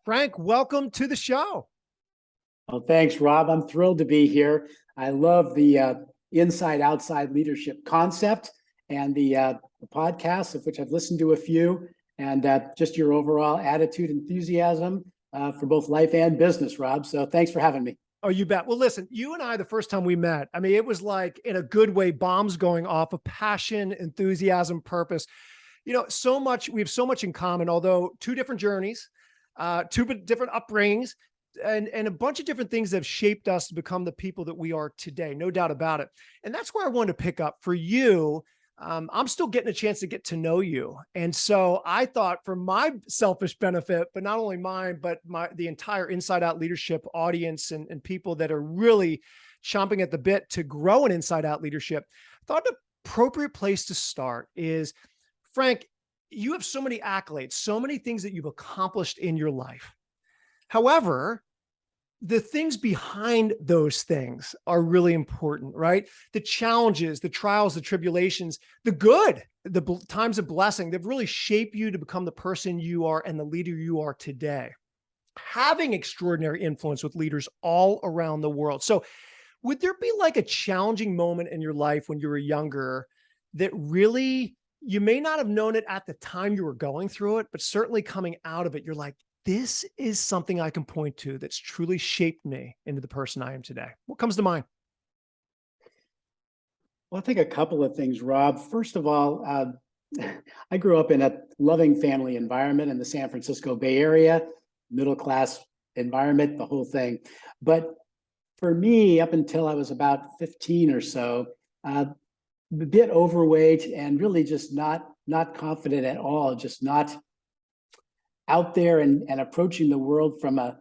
Frank, welcome to the show. Well, thanks, Rob. I'm thrilled to be here. I love the inside-outside leadership concept and the podcasts, of which I've listened to a few, and just your overall attitude, enthusiasm for both life and business, Rob. So thanks for having me. Oh, you bet. Well, listen, you and I, the first time we met, I mean, it was like in a good way, bombs going off of passion, enthusiasm, purpose. So much, we have so much in common, although two different journeys, two different upbringings, and a bunch of different things that have shaped us to become the people that we are today. No doubt about it. And that's where I wanted to pick up for you. I'm still getting a chance to get to know you. And so I thought for my selfish benefit, but not only mine, but the entire Inside Out leadership audience and people that are really chomping at the bit to grow an Inside Out leadership, I thought the appropriate place to start is, Frank, you have so many accolades, so many things that you've accomplished in your life. However, the things behind those things are really important, right? The challenges, the trials, the tribulations, the good, the times of blessing, they've really shaped you to become the person you are and the leader you are today. Having extraordinary influence with leaders all around the world. So would there be like a challenging moment in your life when you were younger that really, you may not have known it at the time you were going through it, but certainly coming out of it, you're like, this is something I can point to that's truly shaped me into the person I am today. What comes to mind? Well, I think a couple of things, Rob. First of all, I grew up in a loving family environment in the San Francisco Bay Area, middle-class environment, the whole thing. But for me, up until I was about 15 or so, a bit overweight and really just not confident at all, just not out there and approaching the world from a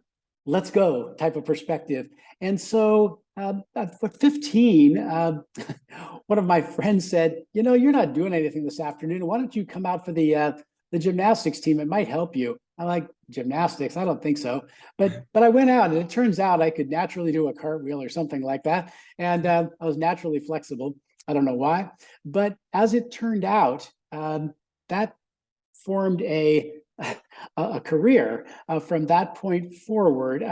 let's go type of perspective. And so at 15, one of my friends said, you're not doing anything this afternoon. Why don't you come out for the gymnastics team? It might help you. I'm like, gymnastics? I don't think so. But I went out, and it turns out I could naturally do a cartwheel or something like that. And I was naturally flexible. I don't know why. But as it turned out, that formed a career from that point forward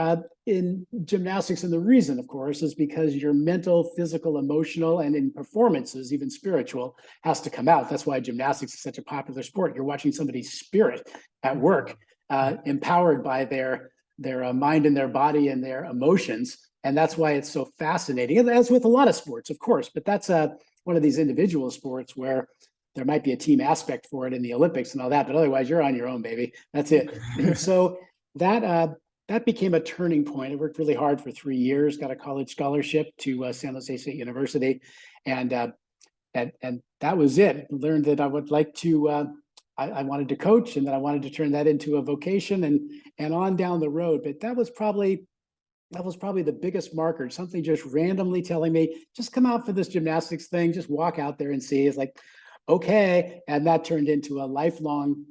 in gymnastics. And the reason, of course, is because your mental, physical, emotional, and in performances, even spiritual, has to come out. That's why gymnastics is such a popular sport. You're watching somebody's spirit at work, empowered by their mind and their body and their emotions. And that's why it's so fascinating. And as with a lot of sports, of course, but that's one of these individual sports where there might be a team aspect for it in the Olympics and all that, but otherwise you're on your own, baby. That's it. And so that became a turning point. I worked really hard for 3 years, got a college scholarship to San Jose State University, and that was it. Learned that I would like to. I wanted to coach, and then I wanted to turn that into a vocation, and on down the road. But that was probably the biggest marker. Something just randomly telling me, just come out for this gymnastics thing, just walk out there and see. It's like, okay. And that turned into a lifelong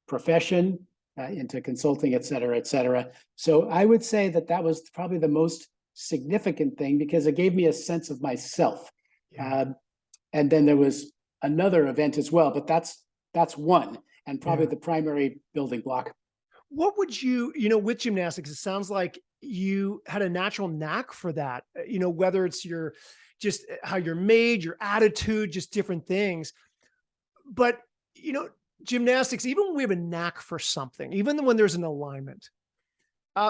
profession, into consulting, et cetera, et cetera. So I would say that was probably the most significant thing because it gave me a sense of myself. Yeah. And then there was another event as well, but that's one and probably the primary building block. What would you, with gymnastics, it sounds like you had a natural knack for that, whether it's just how you're made, your attitude, just different things. But, gymnastics, even when we have a knack for something, even when there's an alignment,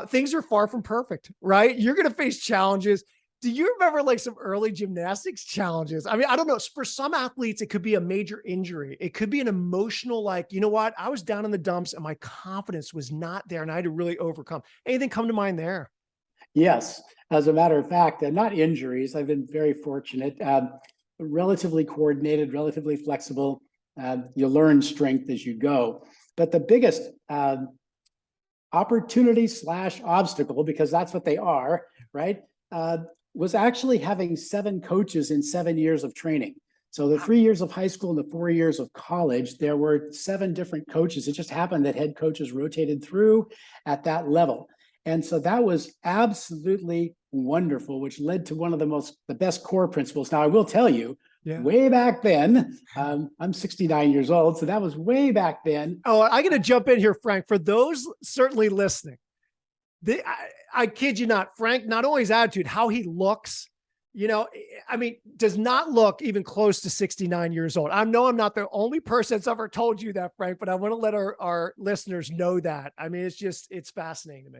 things are far from perfect, right? You're going to face challenges. Do you remember like some early gymnastics challenges? I mean, I don't know. For some athletes, it could be a major injury. It could be an emotional, like, you know what? I was down in the dumps and my confidence was not there and I had to really overcome. Anything come to mind there? Yes. As a matter of fact, not injuries. I've been very fortunate, relatively coordinated, relatively flexible. You learn strength as you go. But the biggest opportunity / obstacle, because that's what they are, right? Was actually having 7 coaches in 7 years of training. So the 3 years of high school and the 4 years of college, there were 7 different coaches. It just happened that head coaches rotated through at that level. And so that was absolutely wonderful, which led to one of the best core principles. Now, I will tell you, way back then, I'm 69 years old, so that was way back then. Oh, I got to jump in here, Frank. For those certainly listening, I kid you not, Frank, not only his attitude, how he looks, I mean, does not look even close to 69 years old. I know I'm not the only person that's ever told you that, Frank, but I want to let our listeners know that. I mean, it's fascinating to me.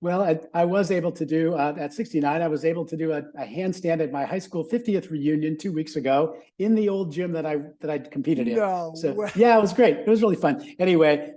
Well, I was able to do at 69. I was able to do a handstand at my high school 50th reunion 2 weeks ago in the old gym that I competed in. No So way. yeah, it was great. It was really fun. Anyway,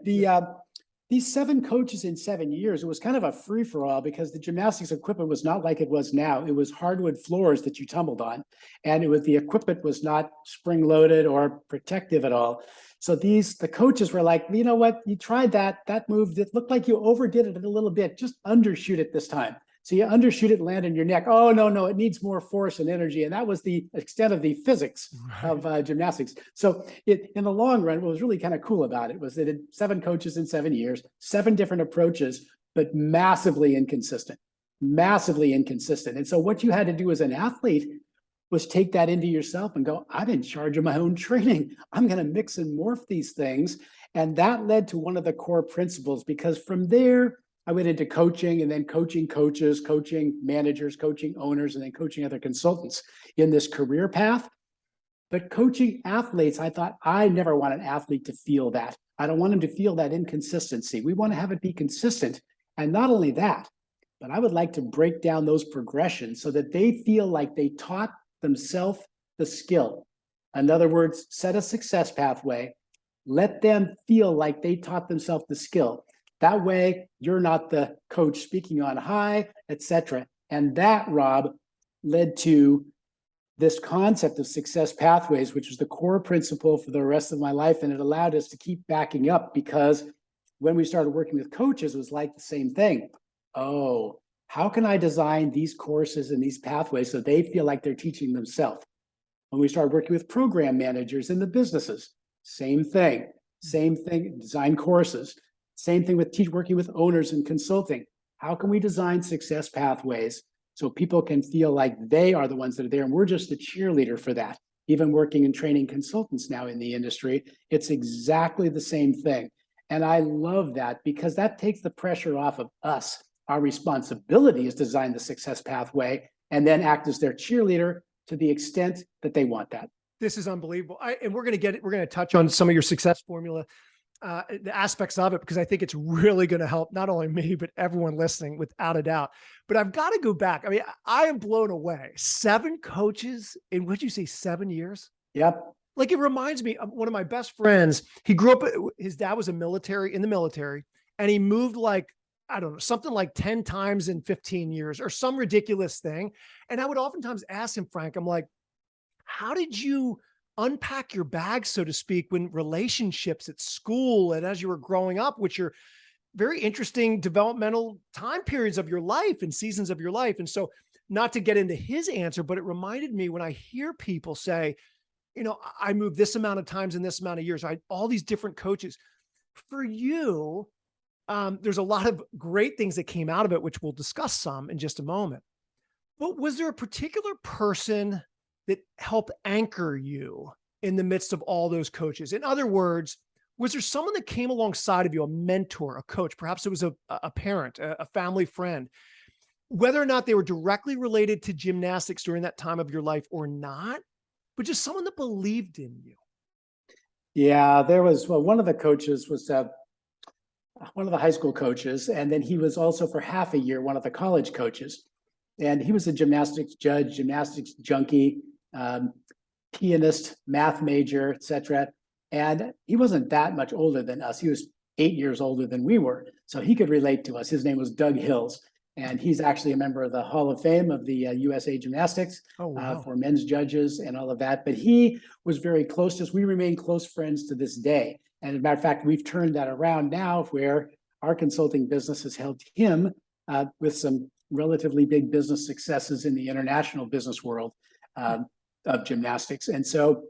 these 7 coaches in 7 years, it was kind of a free for all because the gymnastics equipment was not like it was now. It was hardwood floors that you tumbled on, and the equipment was not spring loaded or protective at all. So the coaches were like, you know what, you tried that move, it looked like you overdid it a little bit, just undershoot it this time. So you undershoot it, land on your neck. Oh, no, it needs more force and energy. And that was the extent of the physics of gymnastics. So in the long run, what was really kind of cool about it was that it 7 coaches in 7 years, 7 different approaches, but massively inconsistent. And so what you had to do as an athlete was take that into yourself and go, I'm in charge of my own training. I'm going to mix and morph these things. And that led to one of the core principles, because from there, I went into coaching and then coaching coaches, coaching managers, coaching owners, and then coaching other consultants in this career path. But coaching athletes, I thought, I never want an athlete to feel that. I don't want them to feel that inconsistency. We want to have it be consistent. And not only that, but I would like to break down those progressions so that they feel like they taught themselves the skill. In other words, set a success pathway. Let them feel like they taught themselves the skill. That way, you're not the coach speaking on high, etc. And that, Rob, led to this concept of success pathways, which was the core principle for the rest of my life. And it allowed us to keep backing up, because when we started working with coaches, it was like the same thing. Oh, how can I design these courses and these pathways so they feel like they're teaching themselves? When we started working with program managers in the businesses, same thing, design courses. Same thing with working with owners and consulting. How can we design success pathways so people can feel like they are the ones that are there and we're just the cheerleader for that? Even working and training consultants now in the industry, it's exactly the same thing. And I love that, because that takes the pressure off of us. Our responsibility is to design the success pathway and then act as their cheerleader to the extent that they want that. This is unbelievable. And we're going to touch on some of your success formula, the aspects of it, because I think it's really going to help not only me, but everyone listening, without a doubt. But I've got to go back. I mean, I am blown away. 7 coaches in, what'd you say, 7 years? Yep. Like, it reminds me of one of my best friends. He grew up, his dad was in the military, and he moved like, I don't know, something like 10 times in 15 years or some ridiculous thing. And I would oftentimes ask him, Frank, I'm like, how did you unpack your bag, so to speak, when relationships at school and as you were growing up, which are very interesting developmental time periods of your life and seasons of your life. And so, not to get into his answer, but it reminded me when I hear people say, I moved this amount of times in this amount of years, all these different coaches. For you, there's a lot of great things that came out of it, which we'll discuss some in just a moment. But was there a particular person that helped anchor you in the midst of all those coaches? In other words, was there someone that came alongside of you, a mentor, a coach? Perhaps it was a parent, a family friend, whether or not they were directly related to gymnastics during that time of your life or not, but just someone that believed in you. Yeah, there was, one of the coaches was one of the high school coaches, and then he was also for half a year one of the college coaches. And he was a gymnastics judge, gymnastics junkie, pianist, math major, etc. And he wasn't that much older than us. He was 8 years older than we were. So he could relate to us. His name was Doug Hills. And he's actually a member of the Hall of Fame of the USA Gymnastics. Oh, wow. For men's judges and all of that. But he was very close to us. We remain close friends to this day. And as a matter of fact, we've turned that around now, where our consulting business has helped him with some relatively big business successes in the international business world of gymnastics. And so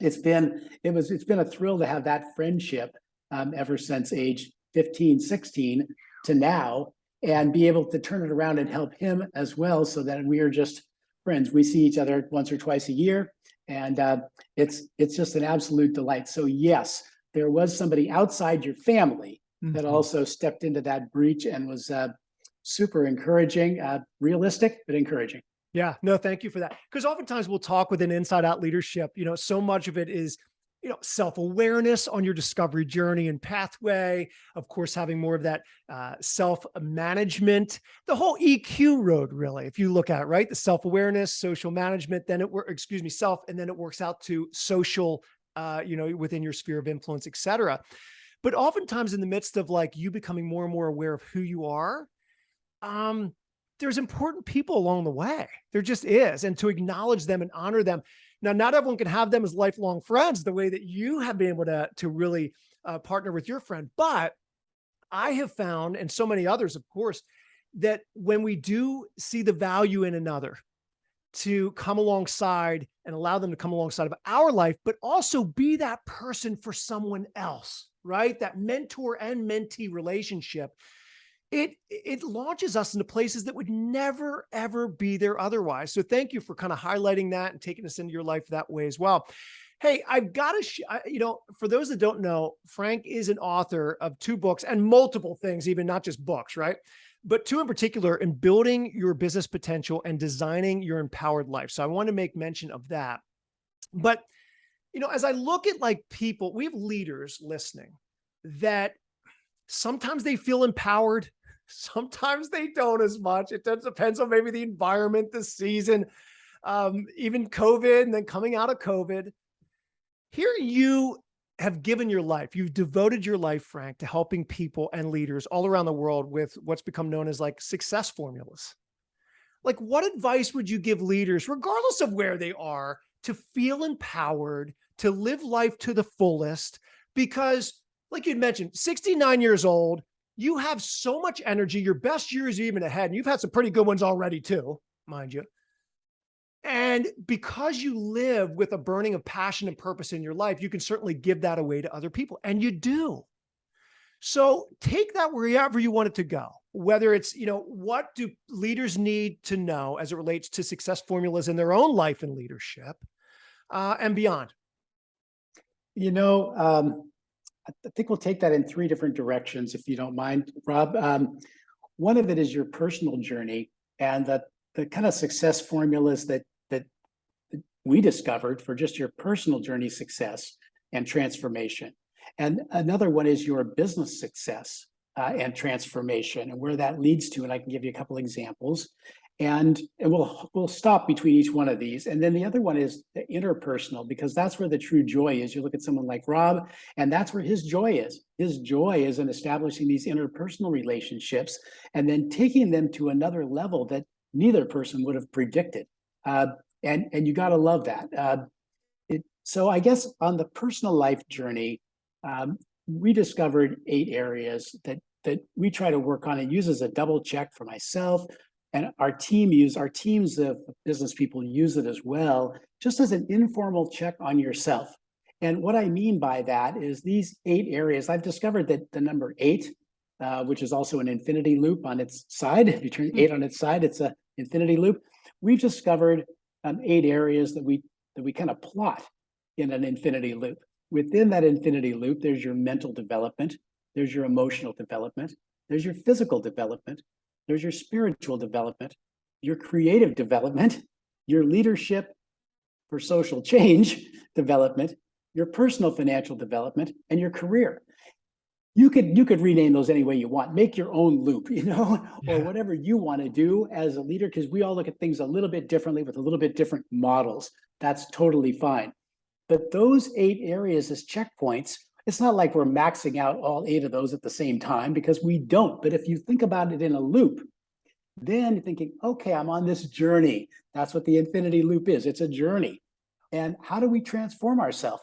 it's been a thrill to have that friendship ever since age 15, 16 to now, and be able to turn it around and help him as well, so that we are just friends. We see each other once or twice a year, and it's just an absolute delight. So yes, there was somebody outside your family that Mhm. also stepped into that breach and was super encouraging, realistic, but encouraging. Yeah, no, thank you for that. Because oftentimes we'll talk with an inside out leadership, so much of it is, self-awareness on your discovery journey and pathway. Of course, having more of that self-management, the whole EQ road, really, if you look at it, right? The self-awareness, social management, then it works, excuse me, self, and then it works out to social, within your sphere of influence, et cetera. But oftentimes in the midst of like you becoming more and more aware of who you are, um, there's important people along the way. There just is. And to acknowledge them and honor them. Now, not everyone can have them as lifelong friends the way that you have been able to really partner with your friend. But I have found, and so many others, of course, that when we do see the value in another, to come alongside and allow them to come alongside of our life, but also be that person for someone else, right? That mentor and mentee relationship, it launches us into places that would never ever be there otherwise. So thank you for kind of highlighting that and taking us into your life that way as well. Hey, I've got to, for those that don't know, Frank is an author of 2 books and multiple things, even not just books, right? But 2 in particular in building your business potential and designing your empowered life. So I want to make mention of that. But, as I look at like people, we have leaders listening that sometimes they feel empowered. Sometimes they don't as much. It does, depends on maybe the environment, the season, even COVID, and then coming out of COVID. Here you have given your life. You've devoted your life, Frank, to helping people and leaders all around the world with what's become known as like success formulas. Like, what advice would you give leaders, regardless of where they are, to feel empowered, to live life to the fullest? Because, like you'd mentioned, 69 years old, you have so much energy. Your best years are even ahead. And you've had some pretty good ones already, too, mind you. And because you live with a burning of passion and purpose in your life, you can certainly give that away to other people. And you do. So take that wherever you want it to go, whether it's, what do leaders need to know as it relates to success formulas in their own life and leadership and beyond. You know, um, I think we'll take that in 3 different directions, if you don't mind, Rob. One of it is your personal journey and the kind of success formulas that we discovered for just your personal journey success and transformation. And another one is your business success and transformation and where that leads to. And I can give you a couple examples. And we'll stop between each one of these. And then the other one is the interpersonal, because that's where the true joy is. You look at someone like Rob, and that's where his joy is. His joy is in establishing these interpersonal relationships and then taking them to another level that neither person would have predicted. And you got to love that. So I guess on the personal life journey, we discovered 8 areas that we try to work on and use as a double check for myself. And our teams of business people use it as well, just as an informal check on yourself. And what I mean by that is these 8 areas, I've discovered that the number 8, which is also an infinity loop on its side, if you turn 8 on its side, it's an infinity loop. We've discovered 8 areas that we kind of plot in an infinity loop. Within that infinity loop, there's your mental development, there's your emotional development, there's your physical development, there's your spiritual development, your creative development, your leadership for social change development, your personal financial development, and your career. You could rename those any way you want. Make your own loop, or whatever you want to do as a leader, because we all look at things a little bit differently with a little bit different models. That's totally fine. But those 8 areas as checkpoints, it's not like we're maxing out all 8 of those at the same time, because we don't. But if you think about it in a loop, then you're thinking, okay, I'm on this journey. That's what the infinity loop is. It's a journey. And how do we transform ourselves?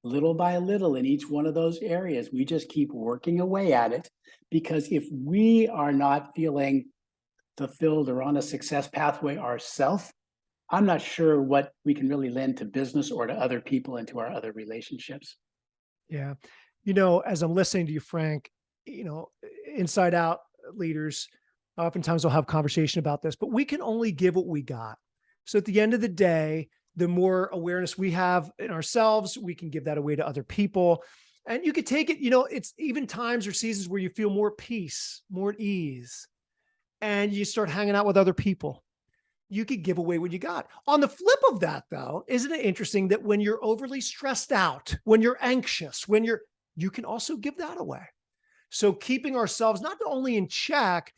Little by little in each one of those areas. We just keep working away at it, because if we are not feeling fulfilled or on a success pathway ourselves, I'm not sure what we can really lend to business or to other people and to our other relationships. Yeah. As I'm listening to you, Frank, inside out leaders, oftentimes we'll have conversation about this, but we can only give what we got. So at the end of the day, the more awareness we have in ourselves, we can give that away to other people. And you could take it, it's even times or seasons where you feel more peace, more at ease, and you start hanging out with other people. You could give away what you got. On the flip of that, though, isn't it interesting that when you're overly stressed out, when you're anxious, you can also give that away. So keeping ourselves not only in check,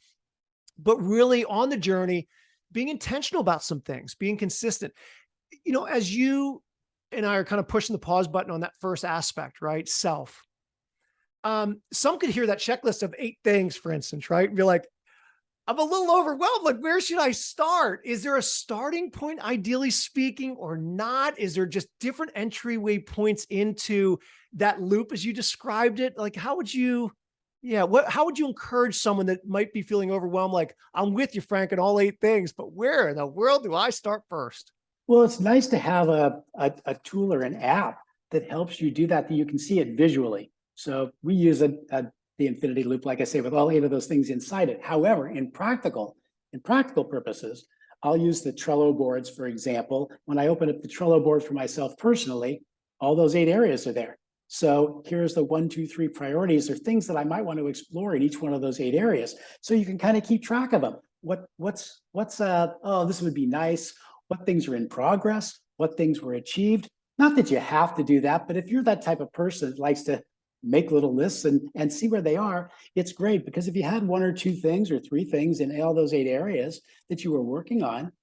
but really on the journey, being intentional about some things, being consistent. As you and I are kind of pushing the pause button on that first aspect, right? Self. Some could hear that checklist of 8 things, for instance, right? And be like, I'm a little overwhelmed. Like, where should I start? Is there a starting point, ideally speaking, or not? Is there just different entryway points into that loop as you described it? Like, how would you encourage someone that might be feeling overwhelmed? Like, I'm with you, Frank, in all 8 things, but where in the world do I start first? Well, it's nice to have a tool or an app that helps you do that you can see it visually. So we use the infinity loop, like I say, with all 8 of those things inside it. However, in practical purposes, I'll use the Trello boards, for example. When I open up the Trello board for myself personally, all those 8 areas are there. So here's the 1, 2, 3 priorities or things that I might want to explore in each one of those 8 areas. So you can kind of keep track of them. Oh, this would be nice. What things are in progress, what things were achieved. Not that you have to do that, but if you're that type of person that likes to make little lists and see where they are, it's great, because if you had 1 or 2 things or 3 things in all those 8 areas that you were working on,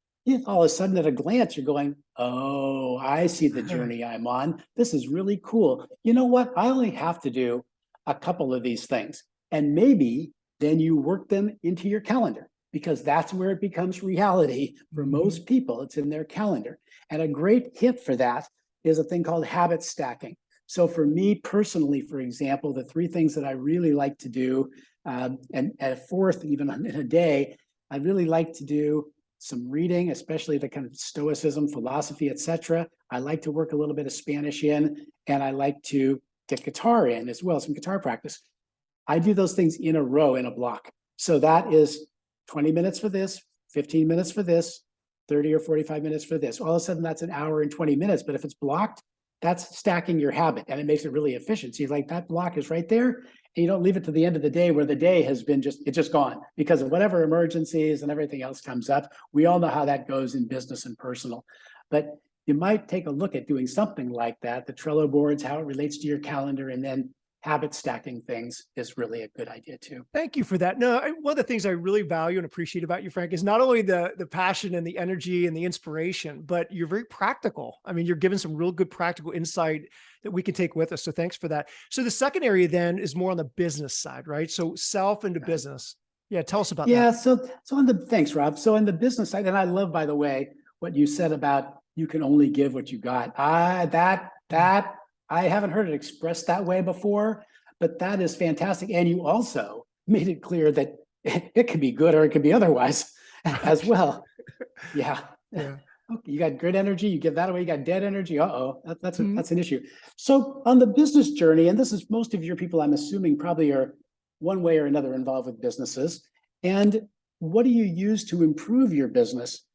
all of a sudden at a glance, you're going, oh, I see the journey I'm on. This is really cool. You know what? I only have to do a couple of these things. And maybe then you work them into your calendar, because that's where it becomes reality for most people. It's in their calendar. And a great hint for that is a thing called habit stacking. So for me personally, for example, the 3 things that I really like to do, and a 4th even in a day, I really like to do some reading, especially the kind of stoicism, philosophy, etc. I like to work a little bit of Spanish in, and I like to get guitar in as well, some guitar practice. I do those things in a row, in a block. So that is 20 minutes for this, 15 minutes for this, 30 or 45 minutes for this. All of a sudden, that's an hour and 20 minutes. But if it's blocked, that's stacking your habit, and it makes it really efficient. So you're like, that block is right there, and you don't leave it to the end of the day where the day has been it's just gone because of whatever emergencies and everything else comes up. We all know how that goes in business and personal. But you might take a look at doing something like that, the Trello boards, how it relates to your calendar, and then habit stacking things is really a good idea too. Thank you for that. No, one of the things I really value and appreciate about you, Frank, is not only the passion and the energy and the inspiration, but you're very practical. I mean, you're giving some real good practical insight that we can take with us. So thanks for that. So the second area then is more on the business side, right? So self into business. Yeah, tell us about that. Yeah, so thanks, Rob. So on the business side, and I love, by the way, what you said about you can only give what you got. That I haven't heard it expressed that way before, but that is fantastic. And you also made it clear that it could be good or it could be otherwise as well. Yeah. Okay, you got good energy, you give that away, you got dead energy. That's an issue. So on the business journey, and this is most of your people, I'm assuming, probably are one way or another involved with businesses. And what do you use to improve your business?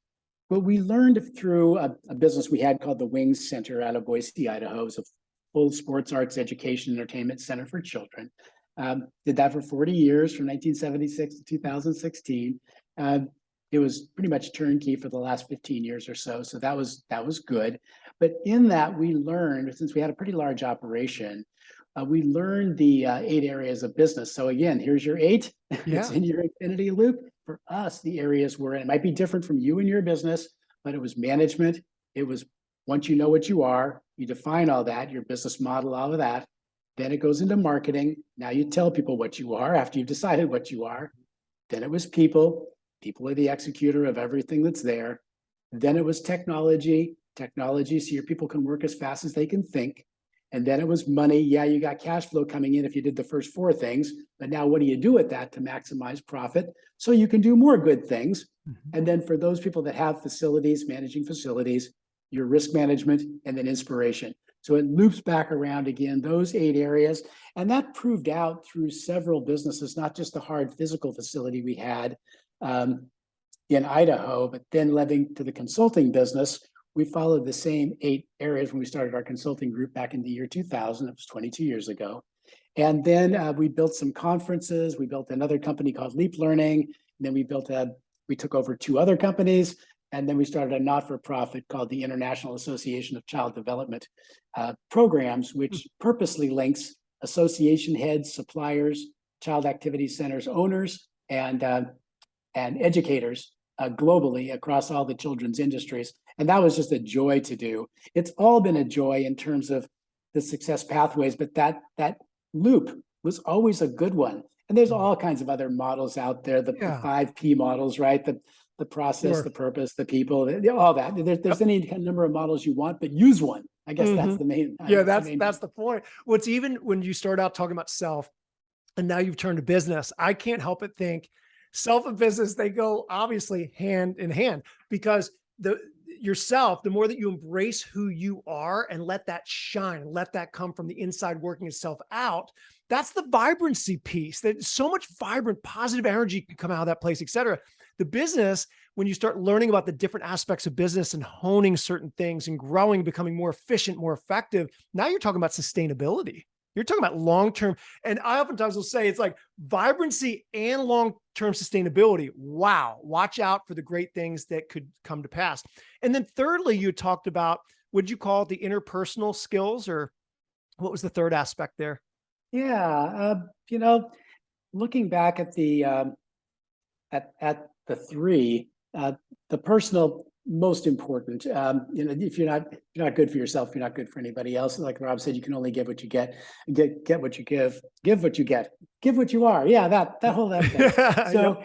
Well, we learned through a business we had called the Wings Center out of Boise, Idaho. It was a full sports, arts, education, entertainment center for children. Did that for 40 years, from 1976 to 2016. It was pretty much turnkey for the last 15 years or so. So that was good. But in that, we learned, since we had a pretty large operation, we learned the 8 areas of business. So again, here's your 8. It's in your infinity loop. For us, the areas were, it might be different from you and your business, but it was management. It was, once you know what you are, you define all that, your business model, all of that. Then it goes into marketing. Now you tell people what you are after you've decided what you are. Then it was people. People are the executor of everything that's there. Then it was technology, so your people can work as fast as they can think. And then it was money. Yeah, you got cash flow coming in if you did the first 4 things, but now what do you do with that to maximize profit so you can do more good things? And then for those people that have facilities, managing facilities, your risk management, and then inspiration. So it loops back around again, those 8 areas. And that proved out through several businesses, not just the hard physical facility we had in Idaho, but then leading to the consulting business, we followed the same 8 areas when we started our consulting group back in the year 2000. It was 22 years ago. And then we built some conferences. We built another company called Leap Learning. And then we took over 2 other companies. And then we started a not-for-profit called the International Association of Child Development Programs, which purposely links association heads, suppliers, child activity centers, owners, and educators globally across all the children's industries. And that was just a joy to do. It's all been a joy in terms of the success pathways, but that loop was always a good one. And there's all kinds of other models out there, the 5P models, right? The process, the purpose, the people, all that. There's any kind of number of models you want, but use one. I guess that's the main. That's the point. What's even when you start out talking about self and now you've turned to business, I can't help but think self and business, they go obviously hand in hand, because yourself, the more that you embrace who you are and let that shine, let that come from the inside, working itself out, that's the vibrancy piece. That so much vibrant, positive energy can come out of that place, et cetera. The business, when you start learning about the different aspects of business and honing certain things and growing, becoming more efficient, more effective, now you're talking about sustainability. You're talking about long-term. And I oftentimes will say it's like vibrancy and long-term sustainability. Wow. Watch out for the great things that could come to pass. And then thirdly, you talked about, would you call it the interpersonal skills, or what was the third aspect there? Yeah. Looking back at the at the 3, the personal, most important. If you're not good for yourself, you're not good for anybody else. Like Rob said, you can only give what you get what you give what you get, give what you are. Yeah, that whole thing. So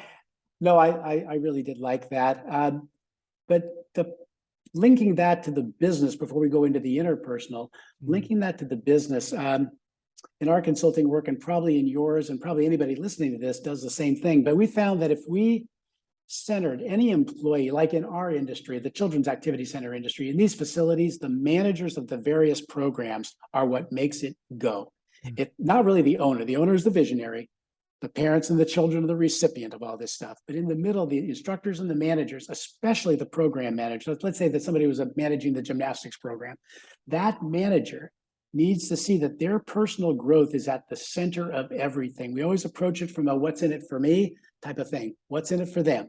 no, I really did like that. But linking that to the business before we go into the interpersonal, linking that to the business, in our consulting work, and probably in yours, and probably anybody listening to this does the same thing. But we found that if we centered any employee, like in our industry, the children's activity center industry, in these facilities, the managers of the various programs are what makes it go. It's not really the owner. The owner is the visionary. The parents and the children are the recipient of all this stuff. But in the middle, the instructors and the managers, especially the program manager, let's say that somebody was managing the gymnastics program, that manager needs to see that their personal growth is at the center of everything. We always approach it from a what's in it for me type of thing. What's in it for them?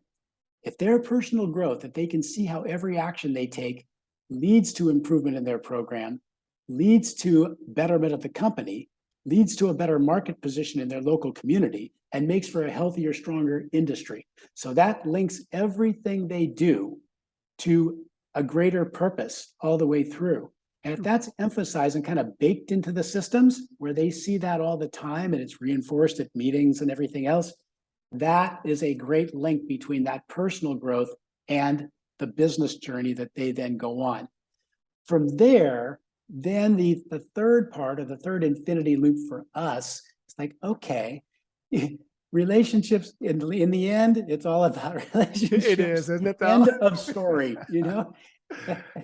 If their personal growth, that they can see how every action they take leads to improvement in their program, leads to betterment of the company, leads to a better market position in their local community, and makes for a healthier, stronger industry. So that links everything they do to a greater purpose all the way through. And if that's emphasized and kind of baked into the systems where they see that all the time and it's reinforced at meetings and everything else, that is a great link between that personal growth and the business journey that they then go on. From there, then the third part of the third infinity loop for us is like, okay, relationships in the end, it's all about relationships. It is, isn't it? Though? End of story.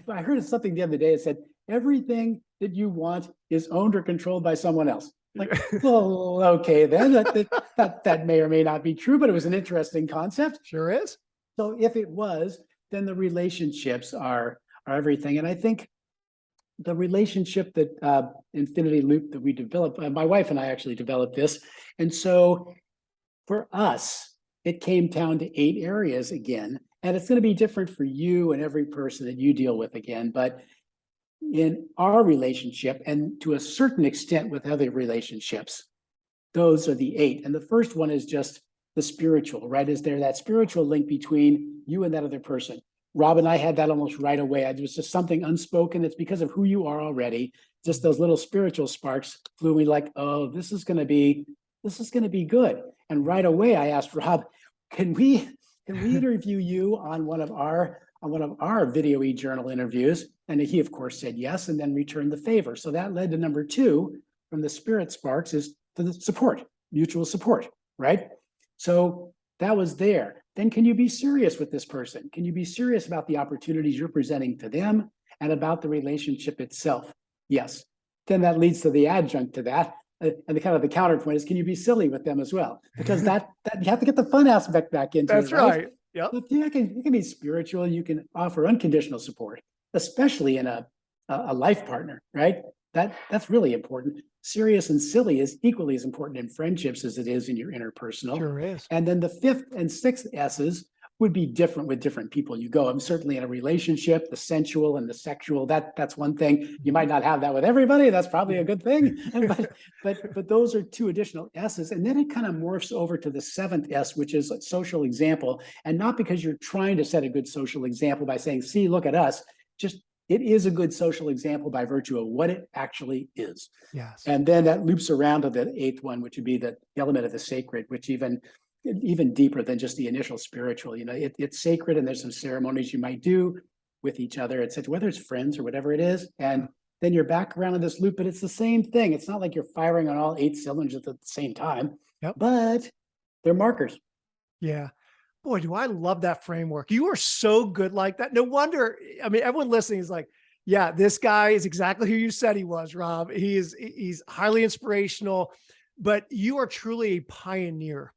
I heard something the other day. It said, everything that you want is owned or controlled by someone else. Like, well, okay, then that may or may not be true, but it was an interesting concept. Sure is. So if it was, then the relationships are everything. And I think the relationship that infinity loop that we developed, my wife and I actually developed this. And so for us, it came down to 8 areas again. And it's going to be different for you and every person that you deal with again. But in our relationship, and to a certain extent with other relationships, those are the 8. And the first one is just the spiritual, right? Is there that spiritual link between you and that other person? Rob and I had that almost right away. It was just something unspoken. It's because of who you are already. Just those little spiritual sparks flew me like, oh, this is going to be good. And right away, I asked Rob, can we interview you on one of our video e-journal interviews? And he, of course, said yes, and then returned the favor. So that led to number 2 from the spirit sparks, is to the support, mutual support, right? So that was there. Then can you be serious with this person? Can you be serious about the opportunities you're presenting to them and about the relationship itself? Yes. Then that leads to the adjunct to that. And the kind of the counterpoint is, can you be silly with them as well? Because that you have to get the fun aspect back into it. That's right. Yep. You can be spiritual. You can offer unconditional support. especially in a life partner, right? That's really important. Serious and silly is equally as important in friendships as it is in your interpersonal. Sure is. And then the fifth and sixth S's would be different with different people you go. I'm certainly in a relationship, the sensual and the sexual. That's one thing. You might not have that with everybody. That's probably a good thing. But those are two additional S's. And then it kind of morphs over to the seventh S, which is social example. And not because you're trying to set a good social example by saying, see, look at us. Just it is a good social example by virtue of what it actually is. Yes. And then that loops around to the eighth one, which would be the element of the sacred, which even deeper than just the initial spiritual. You know, it's sacred, and there's some ceremonies you might do with each other, etc., whether it's friends or whatever it is. And then you're back around in this loop, but it's the same thing. It's not like you're firing on all 8 cylinders at the same time, but they're markers. Yeah. Boy, do I love that framework. You are so good like that. No wonder, I mean, everyone listening is like, yeah, this guy is exactly who you said he was, Rob. He's highly inspirational, but you are truly a pioneer.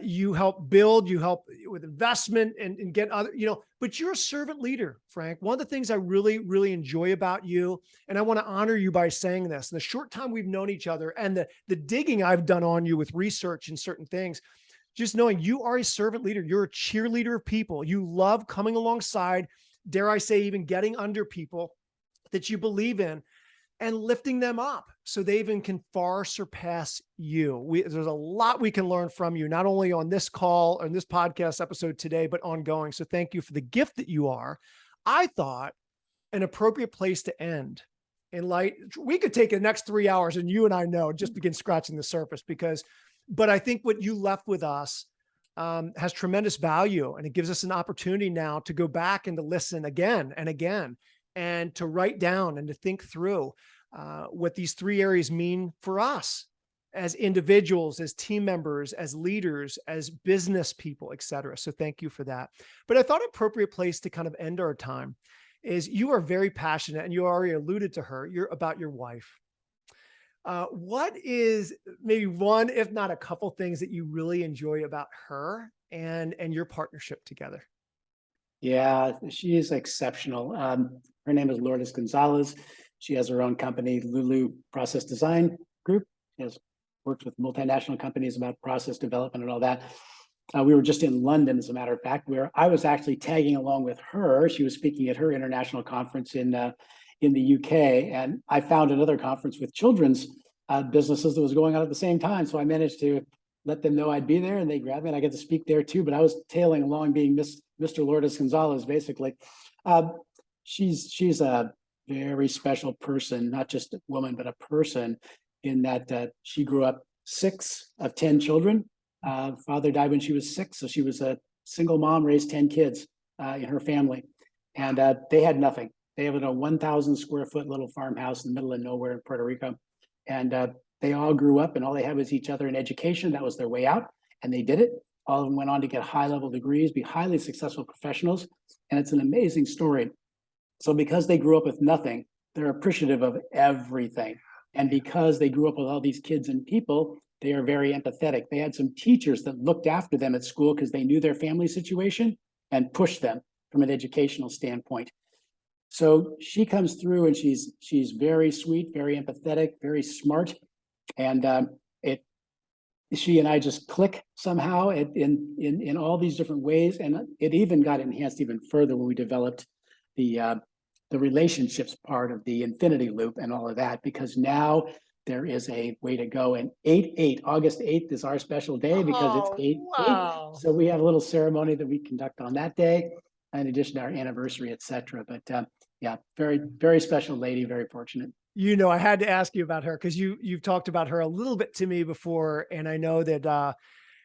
You help build, you help with investment and get other, but you're a servant leader, Frank. One of the things I really, really enjoy about you, and I want to honor you by saying this, in the short time we've known each other and the digging I've done on you with research and certain things, just knowing you are a servant leader, you're a cheerleader of people. You love coming alongside, dare I say, even getting under people that you believe in and lifting them up so they even can far surpass you. There's a lot we can learn from you, not only on this call or this podcast episode today, but ongoing. So thank you for the gift that you are. I thought an appropriate place to end in light, we could take the next 3 hours and you and I know just begin scratching the surface but I think what you left with us has tremendous value, and it gives us an opportunity now to go back and to listen again and again and to write down and to think through what these 3 areas mean for us as individuals, as team members, as leaders, as business people, et cetera. So thank you for that. But I thought an appropriate place to kind of end our time is you are very passionate, and you already alluded to her, you're about your wife. What is maybe one, if not a couple things that you really enjoy about her and your partnership together? Yeah, she is exceptional. Her name is Lourdes Gonzalez. She has her own company, Lulu Process Design Group. She has worked with multinational companies about process development and all that. We were just in London, as a matter of fact, where I was actually tagging along with her. She was speaking at her international conference in the UK, and I found another conference with children's businesses that was going on at the same time. So I managed to let them know I'd be there, and they grabbed me, and I get to speak there too. But I was tailing along, being Mr. Lourdes Gonzalez, basically. She's a very special person, not just a woman, but a person, in that she grew up 6 of 10 children. Father died when she was 6, so she was a single mom, raised 10 kids in her family, and they had nothing. They have a 1,000 square foot little farmhouse in the middle of nowhere in Puerto Rico. And they all grew up, and all they had was each other in education. That was their way out, and they did it. All of them went on to get high-level degrees, be highly successful professionals, and it's an amazing story. So because they grew up with nothing, they're appreciative of everything. And because they grew up with all these kids and people, they are very empathetic. They had some teachers that looked after them at school because they knew their family situation and pushed them from an educational standpoint. So she comes through, and she's very sweet, very empathetic, very smart, and she and I just click somehow in all these different ways, and it even got enhanced even further when we developed the relationships part of the infinity loop and all of that, because now there is a way to go. And August 8th is our special day because it's 8/8. Wow. So we have a little ceremony that we conduct on that day, in addition to our anniversary, et cetera. But yeah, very, very special lady, very fortunate. I had to ask you about her because you've talked about her a little bit to me before, and I know that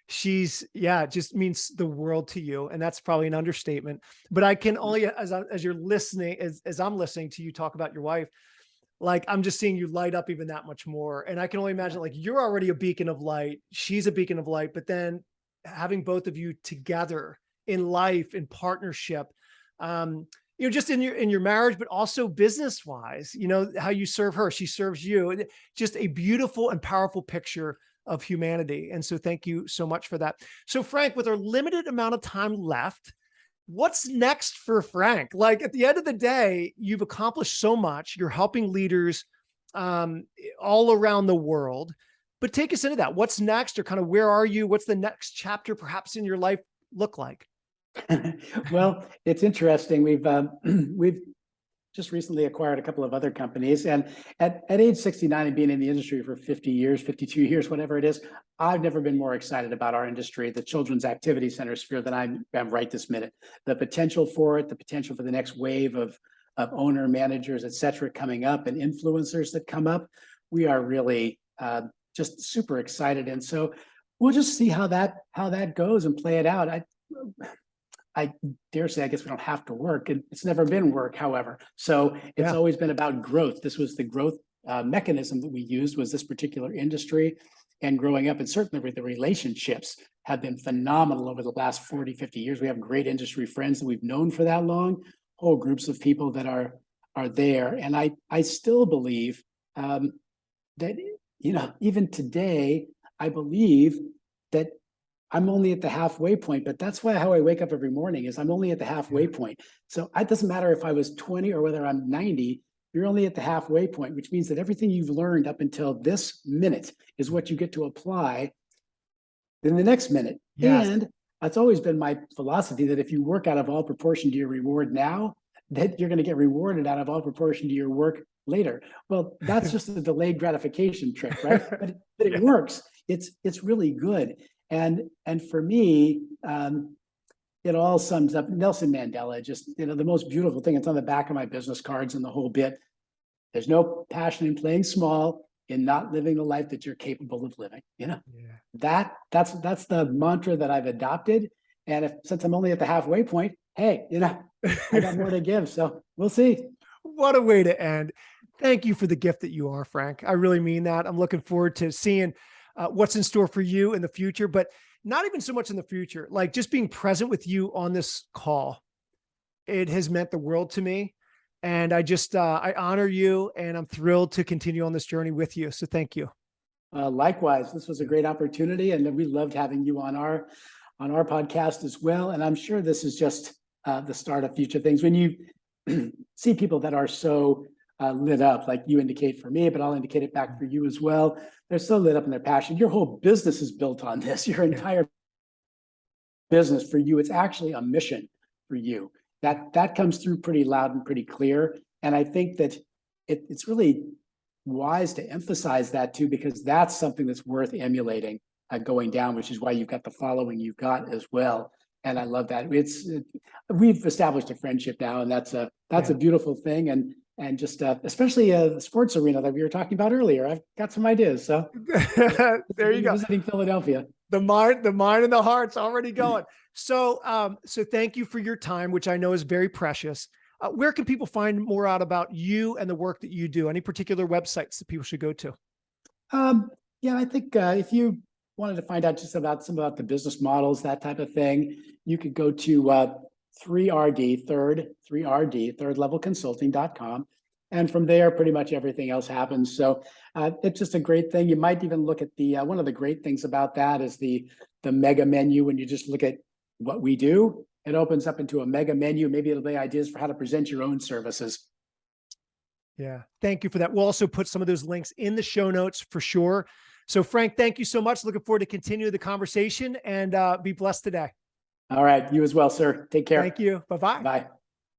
she's just means the world to you, and that's probably an understatement. But I can only, as you're listening, as I'm listening to you talk about your wife, like I'm just seeing you light up even that much more. And I can only imagine, like, you're already a beacon of light, she's a beacon of light, but then having both of you together in life, in partnership, just in your marriage, but also business wise, how you serve her, she serves you. Just a beautiful and powerful picture of humanity. And so thank you so much for that. So Frank, with our limited amount of time left, what's next for Frank? Like at the end of the day, you've accomplished so much. You're helping leaders um, all around the world. But take us into that. What's next, or kind of where are you? What's the next chapter, perhaps, in your life look like? Well, it's interesting. We've just recently acquired a couple of other companies, and at age 69 and being in the industry for 50 years, 52 years, whatever it is, I've never been more excited about our industry, the children's activity center sphere, than I'm right this minute. The potential for it, the potential for the next wave of owner managers, et cetera, coming up, and influencers that come up. We are really just super excited, and so we'll just see how that goes and play it out. I dare say, I guess we don't have to work. And it's never been work, however. So it's Yeah. always been about growth. This was the growth mechanism that we used, was this particular industry and growing up. And certainly with the relationships have been phenomenal over the last 40, 50 years. We have great industry friends that we've known for that long, whole groups of people that are there. And I still believe that, even today, I believe that I'm only at the halfway point, but that's how I wake up every morning, is I'm only at the halfway point. So it doesn't matter if I was 20 or whether I'm 90, you're only at the halfway point, which means that everything you've learned up until this minute is what you get to apply in the next minute. Yes. And that's always been my philosophy, that if you work out of all proportion to your reward now, that you're going to get rewarded out of all proportion to your work later. Well, that's just a delayed gratification trick, right? But it Yeah. works. It's really good. And for me, it all sums up Nelson Mandela, just, the most beautiful thing. It's on the back of my business cards and the whole bit. There's no passion in playing small, in not living the life that you're capable of living. Yeah. That's the mantra that I've adopted. And since I'm only at the halfway point, hey, I got more to give. So we'll see. What a way to end. Thank you for the gift that you are, Frank. I really mean that. I'm looking forward to seeing what's in store for you in the future, but not even so much in the future, like just being present with you on this call. It has meant the world to me. And I honor you, and I'm thrilled to continue on this journey with you. So thank you. Likewise, this was a great opportunity, and we loved having you on our podcast as well. And I'm sure this is just the start of future things. When you see people that are so lit up, like you indicate for me, but I'll indicate it back for you as well. They're so lit up in their passion. Your whole business is built on this. Your entire business, for you, it's actually a mission for you. That comes through pretty loud and pretty clear. And I think that it's really wise to emphasize that too, because that's something that's worth emulating going down, which is why you've got the following you've got as well. And I love that. We've established a friendship now, and that's a beautiful thing. And just especially the sports arena that we were talking about earlier, I've got some ideas. So there you go. Visiting Philadelphia. The mind and the heart's already going. So thank you for your time, which I know is very precious. Where can people find more out about you and the work that you do? Any particular websites that people should go to? Yeah, I think if you wanted to find out just about some about the business models, that type of thing, you could go to 3RD, thirdlevelconsulting.com. And from there, pretty much everything else happens. So it's just a great thing. You might even look at the, one of the great things about that is the mega menu. When you just look at what we do, it opens up into a mega menu. Maybe it'll be ideas for how to present your own services. Yeah. Thank you for that. We'll also put some of those links in the show notes for sure. So Frank, thank you so much. Looking forward to continue the conversation, and be blessed today. All right. You as well, sir. Take care. Thank you. Bye-bye. Bye.